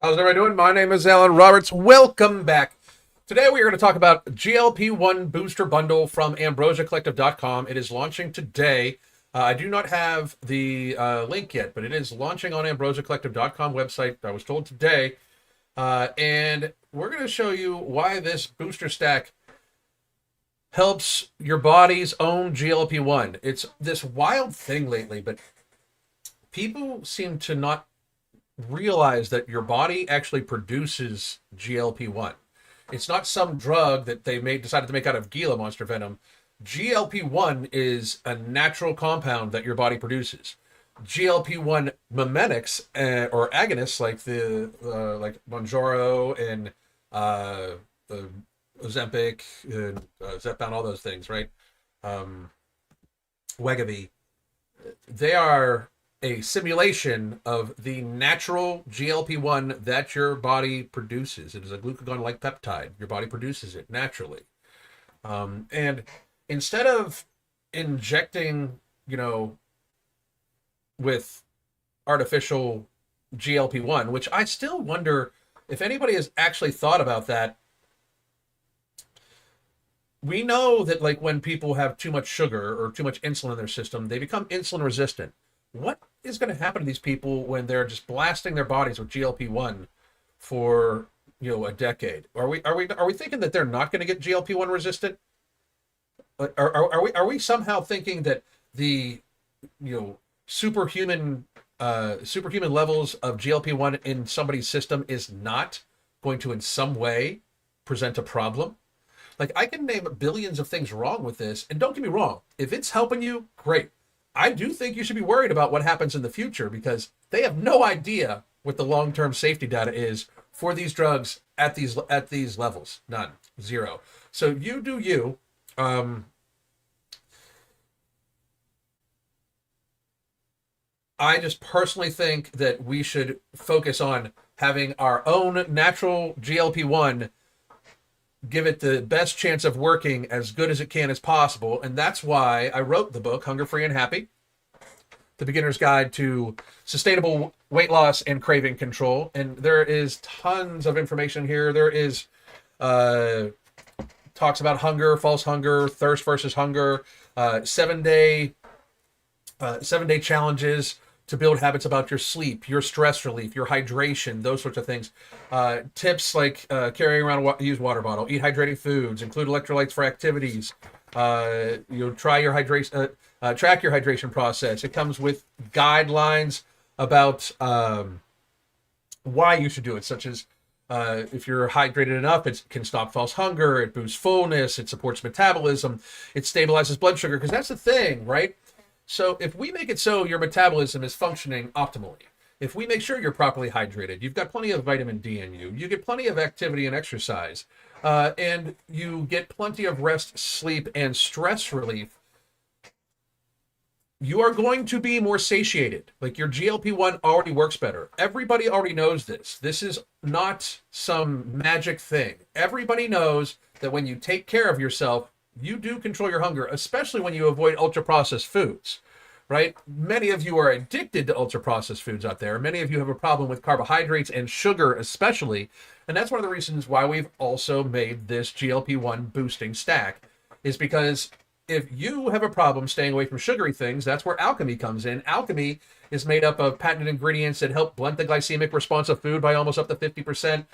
How's everybody doing? My name is Alan Roberts. Welcome back. Today we are going to talk about GLP-1 Booster Bundle from AmbrosiaCollective.com. It is launching today. I do not have the link yet, but it is launching on AmbrosiaCollective.com website, I was told today. And we're going to show you why this booster stack helps your body's own GLP-1. It's this wild thing lately, but people seem to not realize that your body actually produces GLP-1. It's not some drug that they decided to make out of Gila monster venom. GLP-1 is a natural compound that your body produces. GLP-1 mimetics or agonists like the like Mounjaro and Ozempic and Zepbound, all those things, right? Wegovy. They are a simulation of the natural GLP-1 that your body produces. It is a glucagon-like peptide. Your body produces it naturally. And instead of injecting, with artificial GLP-1, which I still wonder if anybody has actually thought about that. We know that like when people have too much sugar or too much insulin in their system, they become insulin resistant. What is going to happen to these people when they're just blasting their bodies with GLP-1 for a decade? Are we thinking that they're not going to get GLP-1 resistant? Are we somehow thinking that the superhuman levels of GLP-1 in somebody's system is not going to in some way present a problem? Like, I can name billions of things wrong with this, and don't get me wrong, if it's helping you, great. I do think you should be worried about what happens in the future because they have no idea what the long-term safety data is for these drugs at these levels. None. Zero. So you do you. I just personally think that we should focus on having our own natural GLP-1, give it the best chance of working as good as it can as possible. And that's why I wrote the book, Hunger Free and Happy, The Beginner's Guide to Sustainable Weight Loss and Craving Control. And there is tons of information here. There is talks about hunger, false hunger, thirst versus hunger, 7-day challenges to build habits about your sleep, your stress relief, your hydration, those sorts of things. Tips like carrying around a used water bottle, eat hydrating foods, include electrolytes for activities. Try your hydration, track your hydration process. It comes with guidelines about why you should do it, such as if you're hydrated enough, it can stop false hunger, it boosts fullness, it supports metabolism, it stabilizes blood sugar, because that's the thing, right? So if we make it so your metabolism is functioning optimally, if we make sure you're properly hydrated, you've got plenty of vitamin D in you, you get plenty of activity and exercise, and you get plenty of rest, sleep, and stress relief, you are going to be more satiated. Like, your GLP-1 already works better. Everybody already knows this. This is not some magic thing. Everybody knows that when you take care of yourself, you do control your hunger, especially when you avoid ultra-processed foods, right? Many of you are addicted to ultra-processed foods out there. Many of you have a problem with carbohydrates and sugar especially, and that's one of the reasons why we've also made this GLP-1 boosting stack, is because if you have a problem staying away from sugary things, that's where alchemy comes in. Alchemy is made up of patented ingredients that help blunt the glycemic response of food by almost up to 50%,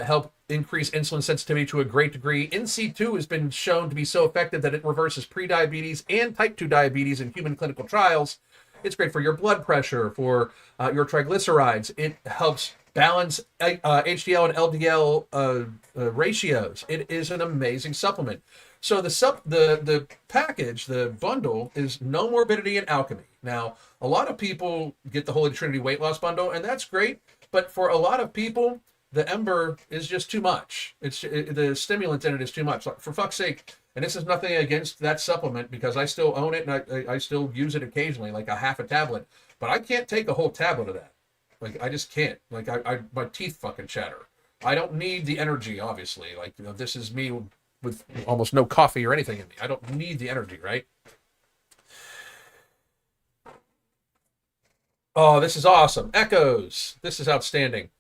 help increase insulin sensitivity to a great degree. NC2 has been shown to be so effective that it reverses prediabetes and type 2 diabetes in human clinical trials. It's great for your blood pressure, for your triglycerides. It helps balance HDL and LDL ratios. It is an amazing supplement. So the package, the bundle, is no morbidity and alchemy. Now, a lot of people get the Holy Trinity weight loss bundle, and that's great. But for a lot of people, the Ember is just too much. The stimulant in it is too much. Like, for fuck's sake, and this is nothing against that supplement because I still own it and I still use it occasionally, like a half a tablet. But I can't take a whole tablet of that. Like, I just can't. Like, my teeth fucking chatter. I don't need the energy, obviously. Like, this is me with almost no coffee or anything in me. I don't need the energy, right? Oh, this is awesome. Echoes. This is outstanding.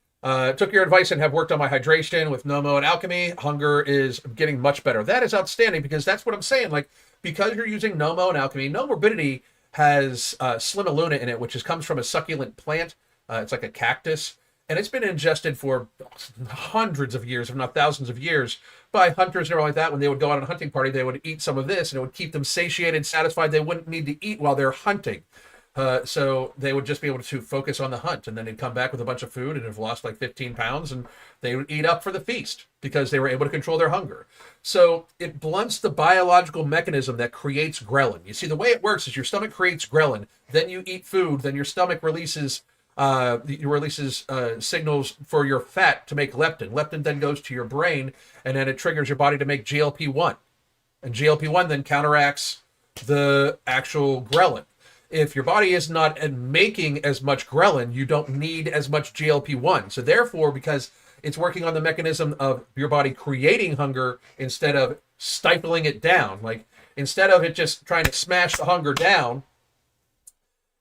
Took your advice and have worked on my hydration with Nomo and Alchemy. Hunger is getting much better. That is outstanding, because that's what I'm saying. Like, because you're using Nomo and Alchemy, No Morbidity has Slimuluna in it, which comes from a succulent plant. It's like a cactus, and it's been ingested for hundreds of years, if not thousands of years, by hunters and everything like that. When they would go on a hunting party, they would eat some of this, and it would keep them satiated, satisfied. They wouldn't need to eat while they're hunting. So they would just be able to focus on the hunt, and then they'd come back with a bunch of food and have lost like 15 pounds, and they would eat up for the feast because they were able to control their hunger. So it blunts the biological mechanism that creates ghrelin. You see, the way it works is your stomach creates ghrelin, then you eat food, then your stomach releases signals for your fat to make leptin. Leptin then goes to your brain, and then it triggers your body to make GLP-1. And GLP-1 then counteracts the actual ghrelin. If your body is not making as much ghrelin, you don't need as much GLP-1. So therefore, because it's working on the mechanism of your body creating hunger instead of stifling it down, like instead of it just trying to smash the hunger down,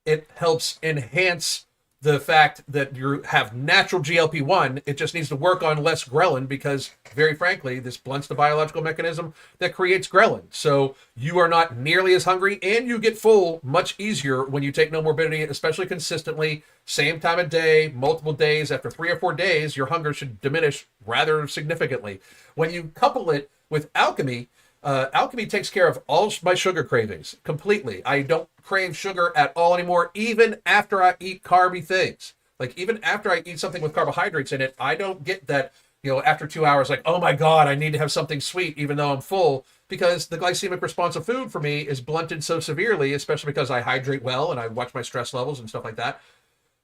it helps enhance the fact that you have natural GLP-1. It just needs to work on less ghrelin, because, very frankly, this blunts the biological mechanism that creates ghrelin. So you are not nearly as hungry, and you get full much easier when you take No Morbidity, especially consistently, same time of day, multiple days. After 3 or 4 days, your hunger should diminish rather significantly. When you couple it with Alchemy, Alchemy takes care of all my sugar cravings completely. I don't crave sugar at all anymore, even after I eat carby things. Like, even after I eat something with carbohydrates in it, I don't get that, after 2 hours, like, oh my God, I need to have something sweet, even though I'm full, because the glycemic response of food for me is blunted so severely, especially because I hydrate well and I watch my stress levels and stuff like that.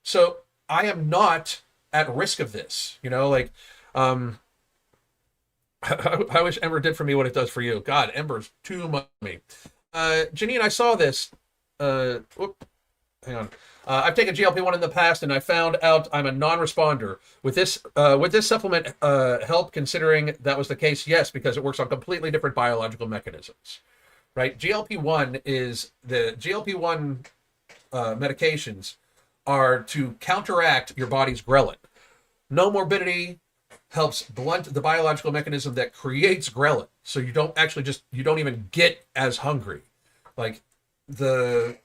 So I am not at risk of this, I wish Ember did for me what it does for you. God, Ember's too much for me. Janine, I saw this. Hang on. I've taken GLP-1 in the past, and I found out I'm a non-responder. Would this supplement help, considering that was the case? Yes, because it works on completely different biological mechanisms. Right? GLP-1 medications are to counteract your body's ghrelin. No Morbidity helps blunt the biological mechanism that creates ghrelin, so you don't even get as hungry. Like, it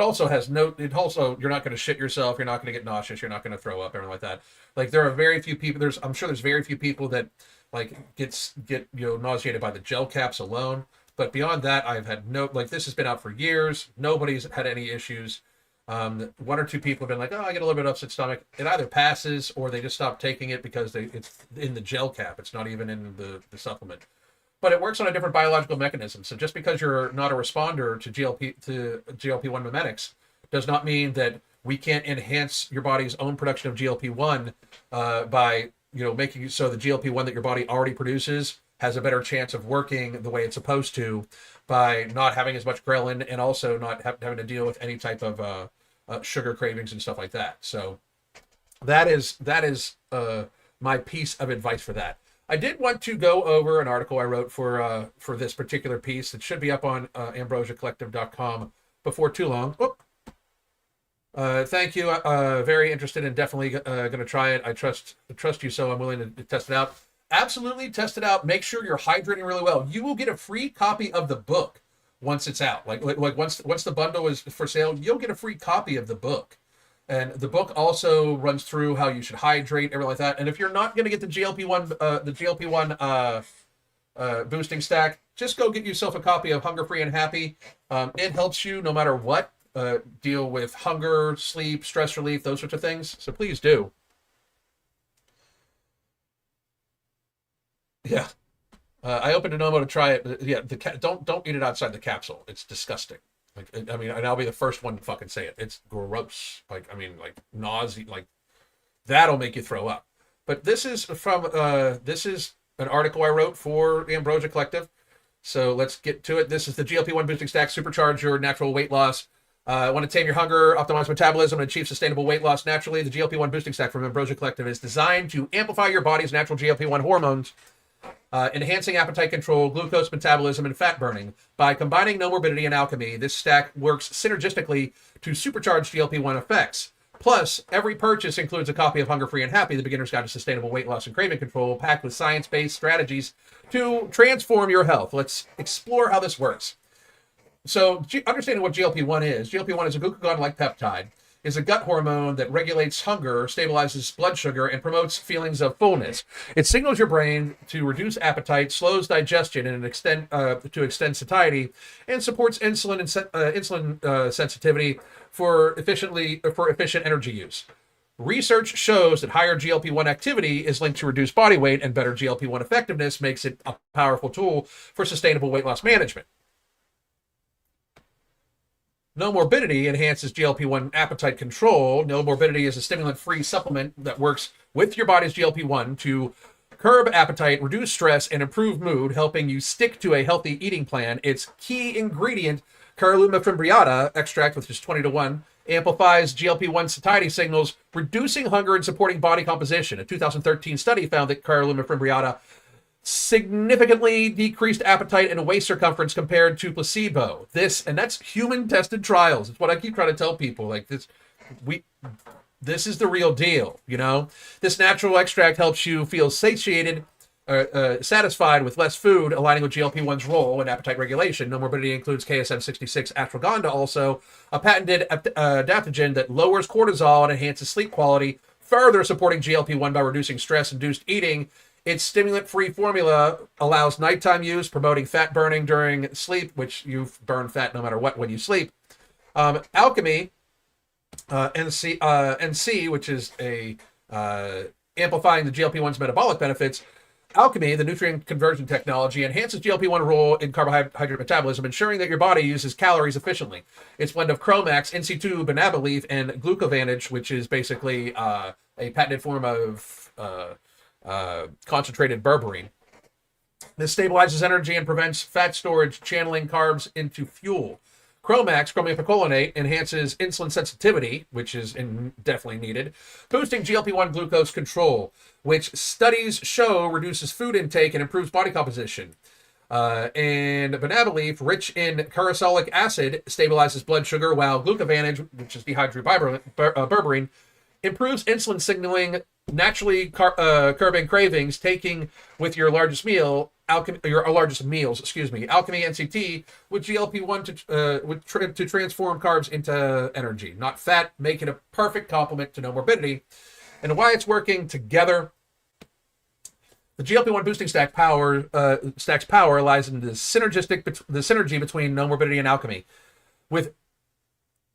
also you're not going to shit yourself, you're not going to get nauseous, you're not going to throw up, everything like that. Like, there are very few people, I'm sure there's very few people that like get nauseated by the gel caps alone. But beyond that, I've had this has been out for years. Nobody's had any issues. 1 or 2 people have been like, oh, I get a little bit of upset stomach. It either passes or they just stop taking it because it's in the gel cap. It's not even in the supplement. But it works on a different biological mechanism. So just because you're not a responder to GLP-1 mimetics does not mean that we can't enhance your body's own production of GLP-1 by making so the GLP-1 that your body already produces has a better chance of working the way it's supposed to, by not having as much ghrelin and also not having to deal with any type of sugar cravings and stuff like that. So that is my piece of advice for that. I did want to go over an article I wrote for this particular piece. It should be up on ambrosiacollective.com before too long. Thank you. Very interested and definitely going to try it. I trust you, so I'm willing to test it out. Absolutely test it out. Make sure you're hydrating really well. You will get a free copy of the book once it's out. Like once the bundle is for sale, you'll get a free copy of the book. And the book also runs through how you should hydrate, everything like that. And if you're not going to get the GLP-1 boosting stack, just go get yourself a copy of Hunger Free and Happy. It helps you no matter what deal with hunger, sleep, stress relief, those sorts of things. So please do. Yeah. I opened a Nomo to try it. Yeah, don't eat it outside the capsule. It's disgusting. Like, I mean, and I'll be the first one to fucking say it. It's gross. Like, I mean, like nausea. Like, that'll make you throw up. But this is from this is an article I wrote for the Ambrosia Collective. So let's get to it. This is the GLP-1 boosting stack. Supercharge your natural weight loss. Want to tame your hunger, optimize metabolism, and achieve sustainable weight loss naturally? The GLP-1 boosting stack from Ambrosia Collective is designed to amplify your body's natural GLP-1 hormones, enhancing appetite control, glucose metabolism, and fat burning. By combining No Morbidity and Alchemy, this stack works synergistically to supercharge GLP-1 effects. Plus, every purchase includes a copy of Hunger Free and Happy, the Beginner's Guide to Sustainable Weight Loss and Craving Control, packed with science-based strategies to transform your health. Let's explore how this works. So, understanding what GLP-1 is, GLP-1 is a glucagon-like peptide, is a gut hormone that regulates hunger, stabilizes blood sugar, and promotes feelings of fullness. It signals your brain to reduce appetite, slows digestion and to extend satiety, and supports insulin sensitivity for efficient energy use. Research shows that higher GLP-1 activity is linked to reduced body weight, and better GLP-1 effectiveness makes it a powerful tool for sustainable weight loss management. No Morbidity enhances GLP-1 appetite control. No Morbidity is a stimulant-free supplement that works with your body's GLP-1 to curb appetite, reduce stress, and improve mood, helping you stick to a healthy eating plan. Its key ingredient, Caralluma fimbriata extract, which is 20-1, amplifies GLP-1 satiety signals, reducing hunger and supporting body composition. A 2013 study found that Caralluma fimbriata significantly decreased appetite and waist circumference compared to placebo. That's human tested trials. It's what I keep trying to tell people. Like this is the real deal, you know? This natural extract helps you feel satiated, satisfied with less food, aligning with GLP-1's role in appetite regulation. No Morbidity includes KSM-66 ashwagandha, also a patented adaptogen that lowers cortisol and enhances sleep quality, further supporting GLP-1 by reducing stress-induced eating. Its stimulant-free formula allows nighttime use, promoting fat burning during sleep, which you burn fat no matter what when you sleep. Alchemy, NC, which is amplifying the GLP-1's metabolic benefits. Alchemy, the nutrient conversion technology, enhances GLP-1 role in carbohydrate metabolism, ensuring that your body uses calories efficiently. Its blend of Chromax, NC2, banana leaf, and glucovantage, which is basically a patented form of concentrated berberine. This stabilizes energy and prevents fat storage, channeling carbs into fuel. Chromax, chromium picolinate, enhances insulin sensitivity, which is definitely needed, boosting GLP-1 glucose control, which studies show reduces food intake and improves body composition. And banana leaf, rich in caraxolic acid, stabilizes blood sugar, while glucovantage, which is dehydrated berberine, improves insulin signaling, naturally curbing cravings, taking with your largest meals, Alchemy NCT with GLP-1 to transform carbs into energy, not fat, making a perfect complement to No Morbidity. And why it's working together. The GLP-1 boosting stack's power lies in the synergy between No Morbidity and Alchemy. With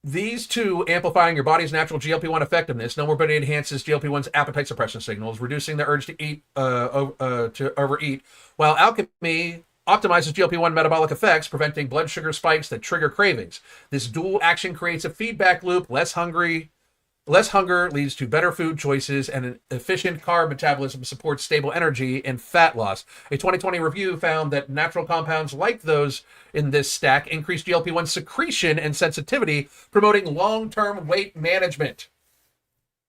these two amplifying your body's natural GLP-1 effectiveness, No Morbidity enhances GLP-1's appetite suppression signals, reducing the urge to overeat, while Alchemy optimizes GLP-1 metabolic effects, preventing blood sugar spikes that trigger cravings. This dual action creates a feedback loop. Less hunger leads to better food choices, and an efficient carb metabolism supports stable energy and fat loss. A 2020 review found that natural compounds like those in this stack increase GLP-1 secretion and sensitivity, promoting long-term weight management.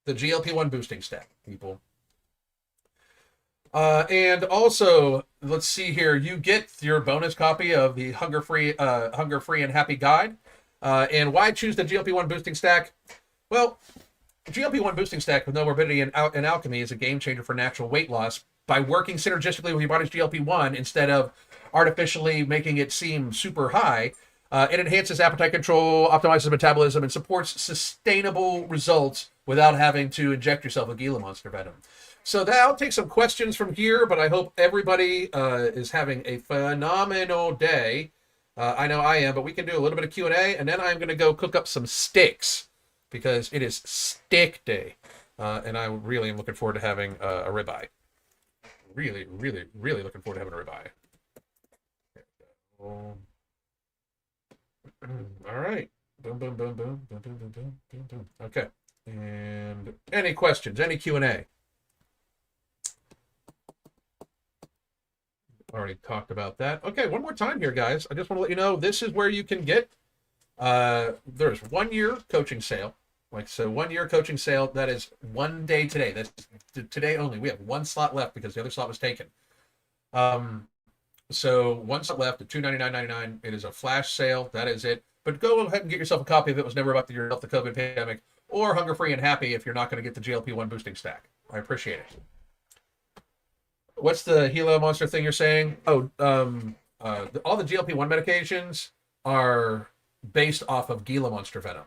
The GLP-1 boosting stack, people. And also, let's see here. You get your bonus copy of the Hunger Free and Happy Guide. And why choose the GLP-1 boosting stack? Well, GLP-1 boosting stack with No Morbidity and Alchemy is a game changer for natural weight loss by working synergistically with your body's GLP-1 instead of artificially making it seem super high. It enhances appetite control, optimizes metabolism, and supports sustainable results without having to inject yourself with Gila monster venom. So I'll take some questions from here, but I hope everybody is having a phenomenal day. I know I am, but we can do a little bit of Q&A, and then I'm going to go cook up some steaks, because it is steak day, and I really am looking forward to having a ribeye. Really, really, really looking forward to having a ribeye. All right. Boom, boom, boom, boom, boom, boom, boom, boom, boom, boom. Okay. And any questions? Any Q&A? Already talked about that. Okay, one more time here, guys. I just want to let you know this is where you can get. There's 1 year coaching sale. 1 year coaching sale. That is one day today. That's today only. We have one slot left because the other slot was taken. So one slot left at $299.99. It is a flash sale. That is it. But go ahead and get yourself a copy if it was never about your health, the COVID pandemic, or hunger free and happy if you're not going to get the GLP-1 boosting stack. I appreciate it. What's the Gila monster thing you're saying? Oh, all the GLP-1 medications are based off of Gila monster venom.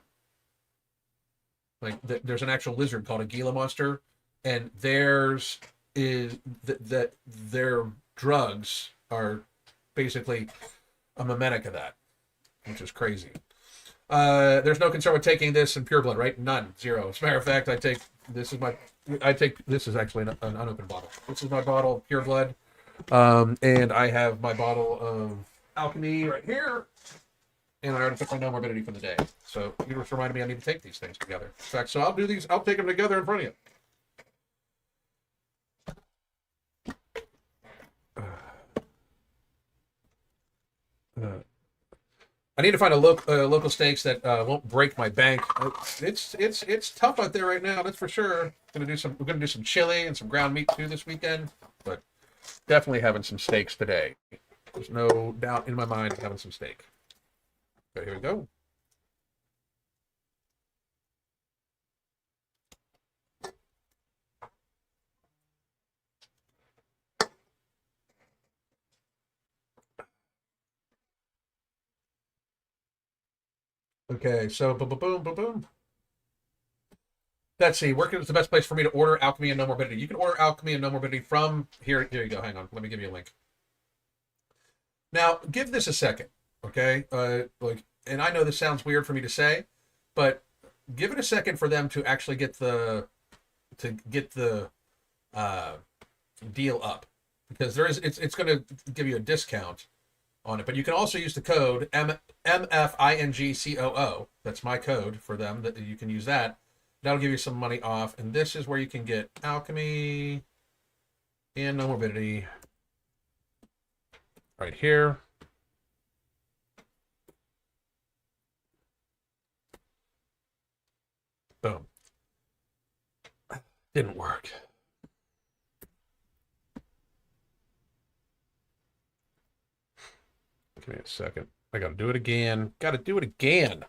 Like there's an actual lizard called a Gila monster, and theirs is that their drugs are basically a mimetic of that, which is crazy. There's no concern with taking this in pure blood, right? None, zero. As a matter of fact, this is actually an unopened bottle. This is my bottle of pure blood, and I have my bottle of alchemy right here. And I already took my no morbidity for the day. So you just reminded me I need to take these things together. In fact, so I'll do these. I'll take them together in front of you. I need to find a local steaks that won't break my bank. It's tough out there right now. That's for sure. We're gonna do some chili and some ground meat too this weekend. But definitely having some steaks today. There's no doubt in my mind having some steak. Okay, here we go. Okay, so boom. Let's see. Where is the best place for me to order alchemy and no morbidity? You can order alchemy and no morbidity from here. Here you go. Hang on. Let me give you a link. Now, give this a second. Okay, and I know this sounds weird for me to say, but give it a second for them to actually get the deal up, because it's going to give you a discount on it. But you can also use the code MFINGCOO. That's my code for them. That you can use that. That'll give you some money off. And this is where you can get alchemy and no morbidity right here. Boom. Didn't work. Give me a second. I gotta do it again. Gotta do it again.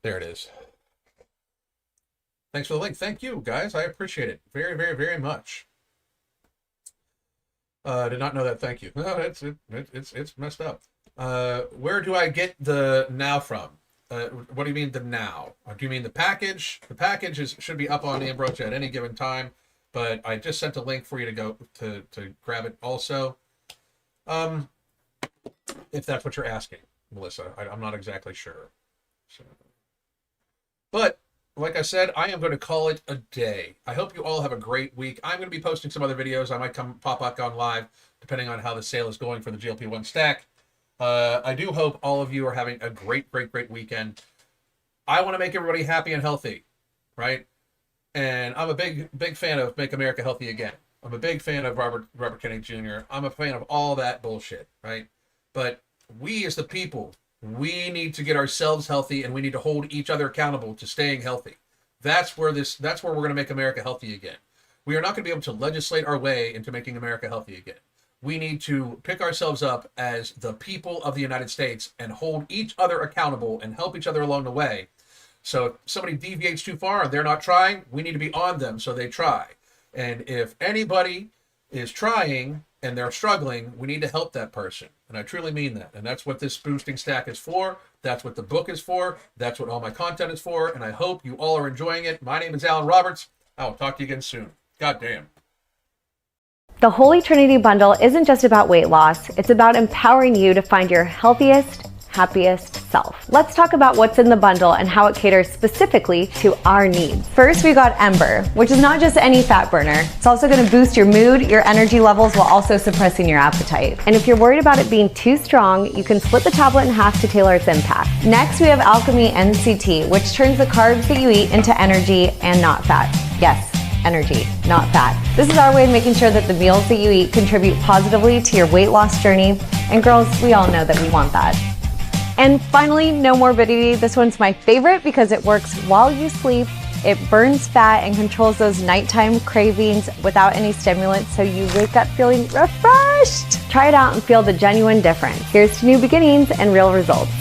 There it is. Thanks for the link. Thank you, guys. I appreciate it very, very, very much. Did not know that. Thank you. No, it's messed up. Where do I get the now from? What do you mean the now? Do you mean the package? The package should be up on Ambrosia at any given time, but I just sent a link for you to go to grab it also. If that's what you're asking, Melissa, I'm not exactly sure. So. But like I said, I am going to call it a day. I hope you all have a great week. I'm going to be posting some other videos. I might pop up on live depending on how the sale is going for the GLP-1 stack. I do hope all of you are having a great, great, great weekend. I want to make everybody happy and healthy, right? And I'm a big fan of Make America Healthy Again. I'm a big fan of Robert Kennedy Jr. I'm a fan of all that bullshit, right? But we as the people, we need to get ourselves healthy, and we need to hold each other accountable to staying healthy. That's where we're going to make America healthy again. We are not going to be able to legislate our way into making America healthy again. We need to pick ourselves up as the people of the United States and hold each other accountable and help each other along the way. So if somebody deviates too far and they're not trying, we need to be on them so they try. And if anybody is trying and they're struggling, we need to help that person. And I truly mean that. And that's what this boosting stack is for. That's what the book is for. That's what all my content is for. And I hope you all are enjoying it. My name is Alan Roberts. I will talk to you again soon. God damn. The Holy Trinity Bundle isn't just about weight loss, it's about empowering you to find your healthiest, happiest self. Let's talk about what's in the bundle and how it caters specifically to our needs. First, we got Ember, which is not just any fat burner. It's also going to boost your mood, your energy levels, while also suppressing your appetite. And if you're worried about it being too strong, you can split the tablet in half to tailor its impact. Next, we have Alchemy NCT, which turns the carbs that you eat into energy and not fat. Yes, energy, not fat. This is our way of making sure that the meals that you eat contribute positively to your weight loss journey. And girls, we all know that we want that. And finally, no morbidity. This one's my favorite because it works while you sleep. It burns fat and controls those nighttime cravings without any stimulants, so you wake up feeling refreshed. Try it out and feel the genuine difference. Here's to new beginnings and real results.